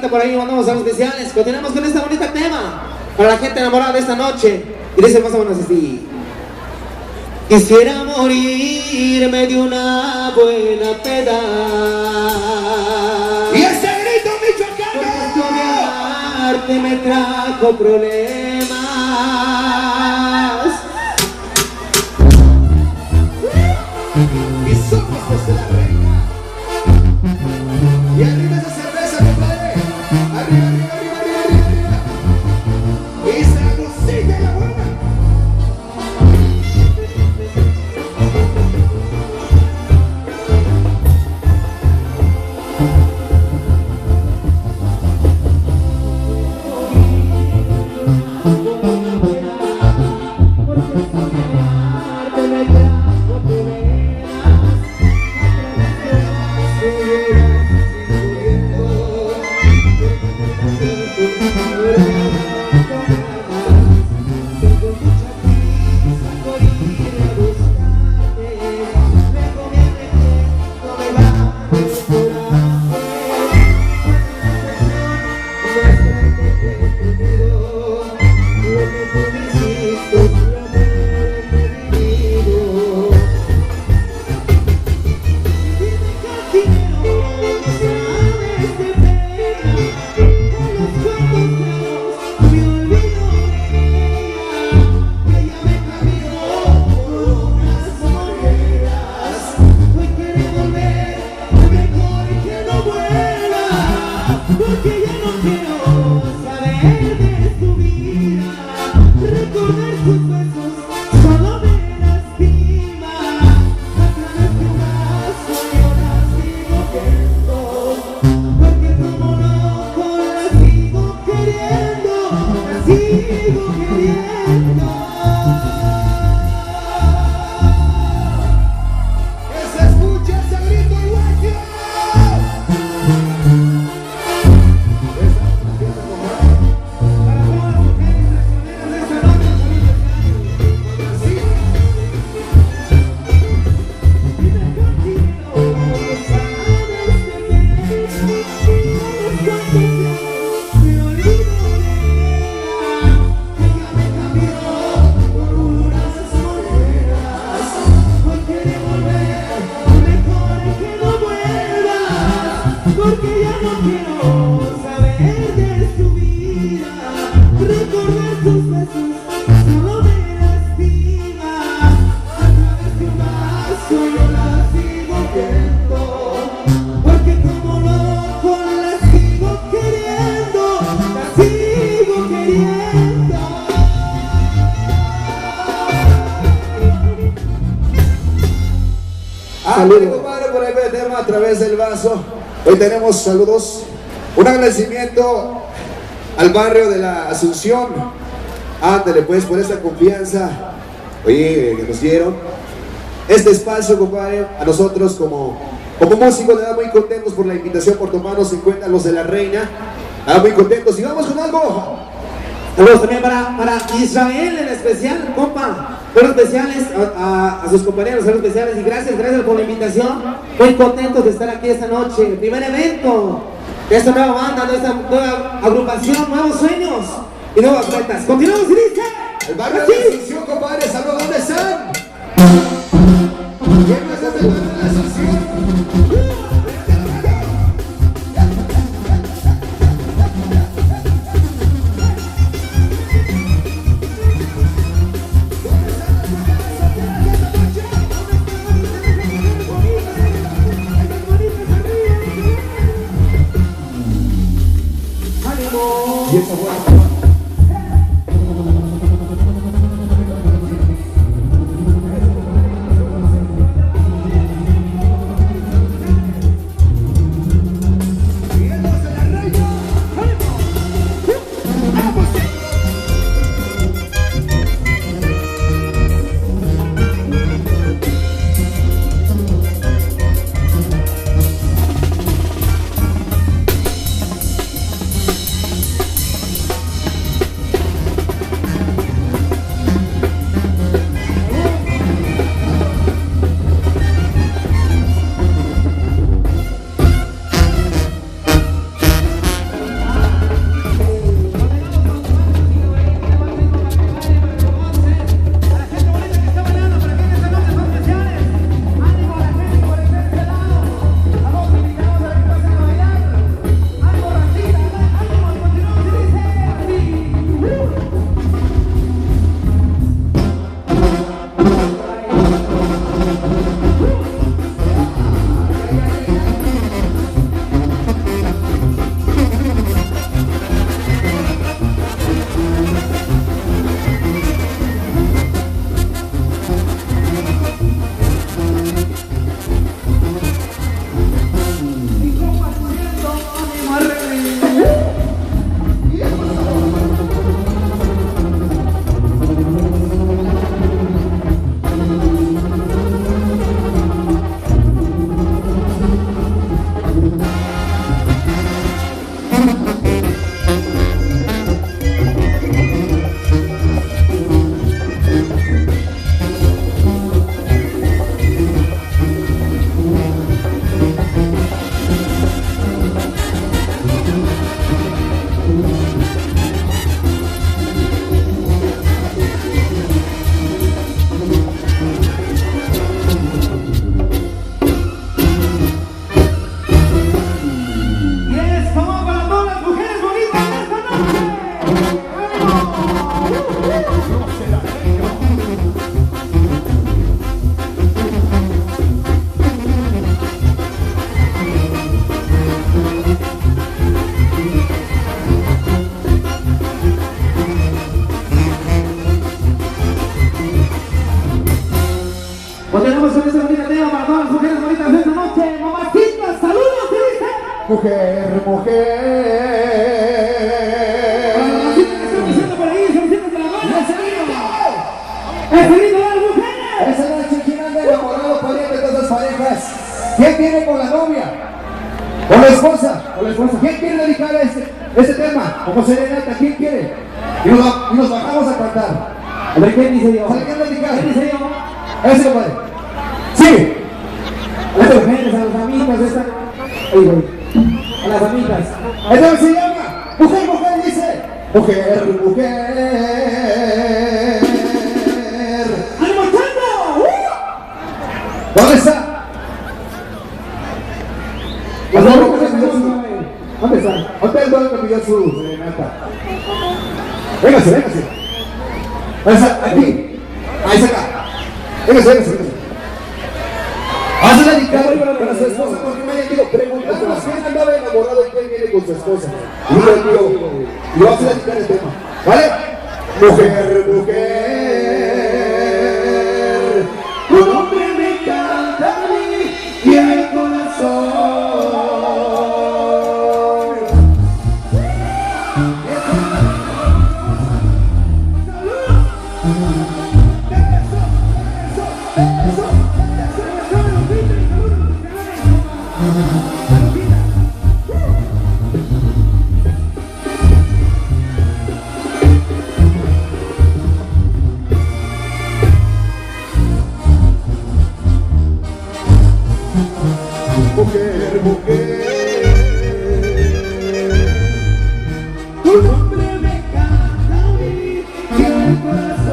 Carlita por ahí, mandamos saludos especiales. Continuamos con este bonito tema para la gente enamorada de esta noche. Y dice más o menos así: quisiera morirme de una buena peda. Y ese grito michoacano, porque esto de amarte me trajo problemas. y somos desde la reina. Y arriba esa cerveza, compadre. Arriba, arriba, arriba, arriba, arriba, arriba. Y sabrosita la buena. A través del vaso. Hoy tenemos saludos, un agradecimiento al barrio de la Asunción. Ándale pues por esta confianza, oye, que nos dieron este espacio, compadre. A nosotros como músicos le da muy contentos por la invitación, por tomarnos en cuenta los de la reina. Muy contentos y vamos con algo. Saludos también para Israel en especial, compa. Saludos especiales a sus compañeros, saludos especiales y gracias por la invitación. Muy contentos de estar aquí esta noche. Primer evento de esta nueva banda, de esta nueva agrupación, nuevos sueños y nuevas metas. Continuamos y dice: el barrio de la Asunción, compadre, saludos, ¿dónde están? ¿Quién más es del barrio de la Asunción? Y esa buena. Continuamos con este bonito tema para todas las mujeres bonitas de esta noche. Mamacitas, saludos, ¿qué dice? Mujer, mujer. Para las mamacitas que están diciendo por ahí, soliciten de la mano. ¡El grito de las mujeres! Esa noche, ¿quién anda enamorado, pariente de todas las parejas? ¿Quién viene con la novia? ¿Con la esposa? ¿Con la esposa? ¿Quién quiere dedicar este tema? Como serenata, ¿quién quiere? Y nos bajamos a cantar. A ver, ¿quién dice yo? ¿A quién dedicar? ¿Quién dice yo? Ese compadre. Sí. A las mujeres, a las amigas, esta... Ahí voy. A las amigas. Entonces se llama Mujer, mujer, dice. Mujer, mujer. ¡Ánimo, Chango! ¿Dónde está? ¿Dónde está? Hotel donde me pidió su serenata. Véngase, véngase. ¿Dónde está? Aquí. Ahí está acá. Véngase, véngase, véngase. Vas a dedicar para su esposa porque me hayan ido preguntando quién andaba enamorado y quién viene con su esposa. Y yo digo, y vas a dedicar el tema. ¿Vale? Mujer, mujer. Tu nombre me encanta a mí y el corazón. Mujer, mujer, tu nombre me encanta a mí y el corazón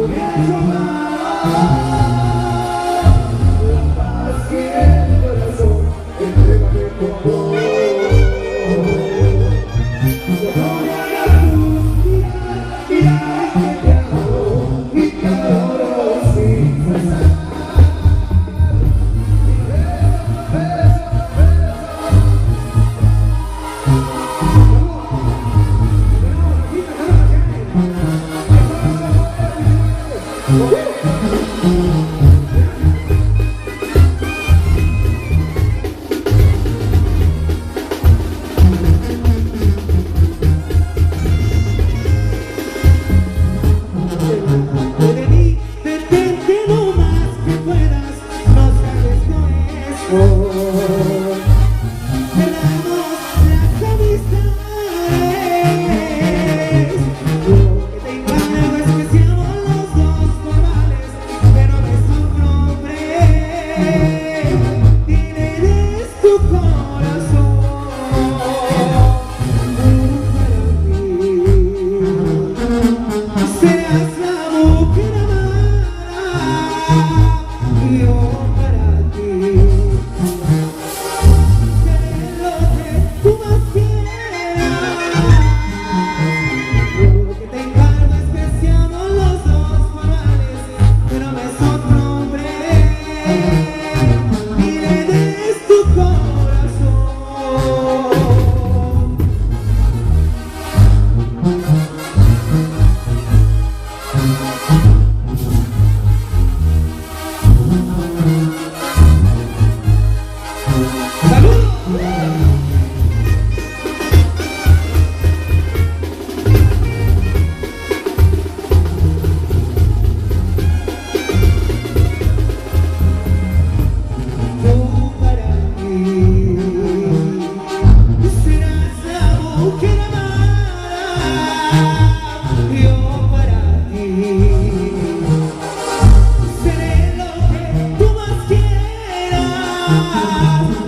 me ha robado la paz que da. Entrégame tu amor, tú me hagas suspirar, mira que te amo y que adoro sin cesar.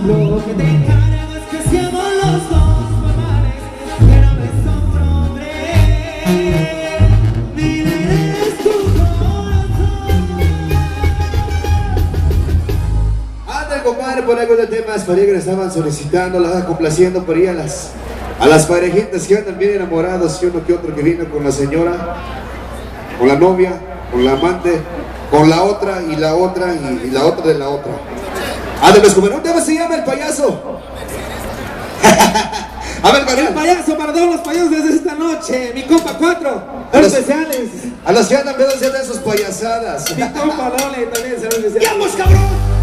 Lo que te encargo es que seamos los dos amares, que no me hombre. Viviré tu corazón. Anda, compadre, por algo de temas para que le estaban solicitando, la complaciendo por ahí a las parejitas que andan bien enamorados, y uno que otro que vino con la señora, con la novia, con la amante, con la otra y la otra y la otra de la otra. Ándale, como un tema se llama El Payaso. A ver, El payaso para todos los payasos de esta noche. Mi compa 4, especiales. a los que andan viendo de sus payasadas. Mi compa Lole también se los especiales. ¡Vamos, cabrón!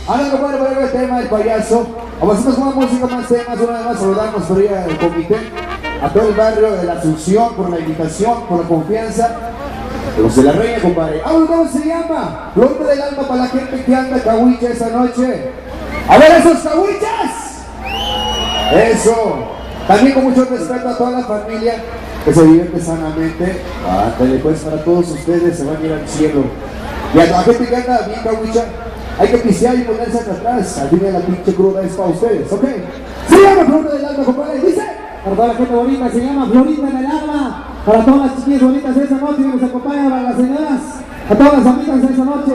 Ahora, compadre, para el tema del payaso. Avanzamos con una música, más temas. Una vez más saludamos por ahí al comité, a todo el barrio de la Asunción, por la invitación, por la confianza. Los de la Reina, compadre. ¿Cómo se llama? Flor del alma para la gente que anda cahuicha esa noche. A ver, esos cahuichas. Eso. También con mucho respeto a toda la familia que se divierte sanamente. Ándale, pues para todos ustedes se van a ir al cielo. Y a la gente que anda bien cahuicha, hay que pisear y ponerse hasta atrás. Al fin de la pinche cruda es para ustedes, ¿ok? Se llama Florita del Alma, compadre, dice. Para toda la gente bonita, se llama Florita en el Alma. Para todas las chiquillas bonitas de esa noche que nos acompañan, para las señoras, a todas las amigas de esa noche,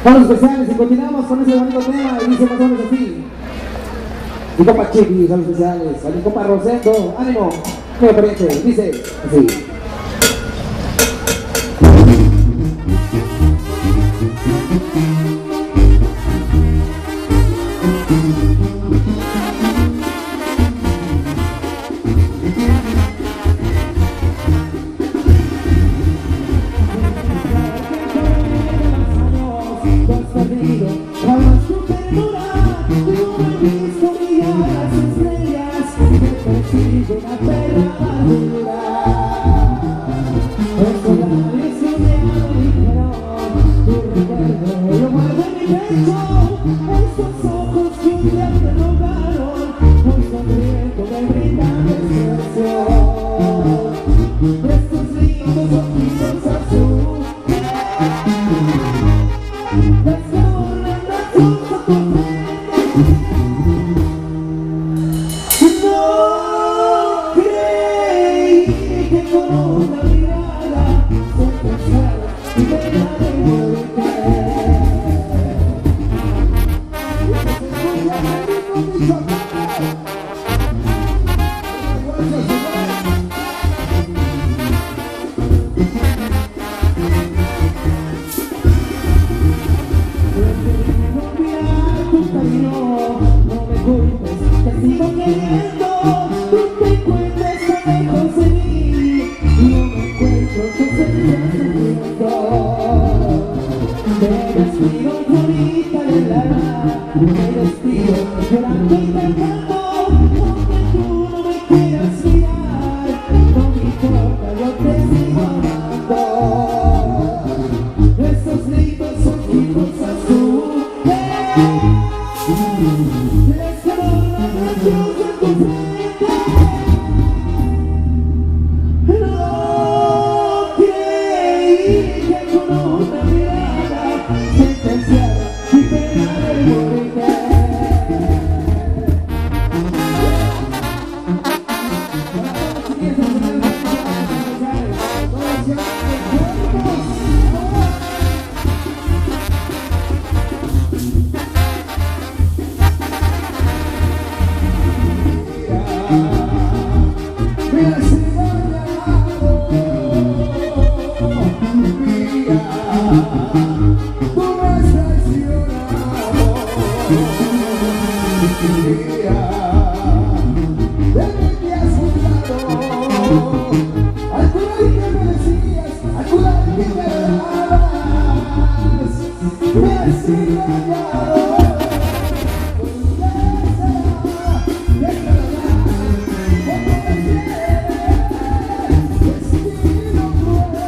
para los especiales. Y continuamos con ese bonito tema y dice más o menos así. Mi compa Chiqui, son especiales. A mi compa Rosendo, ánimo, muy aparente, dice así. Eres mi favorita del alma, eres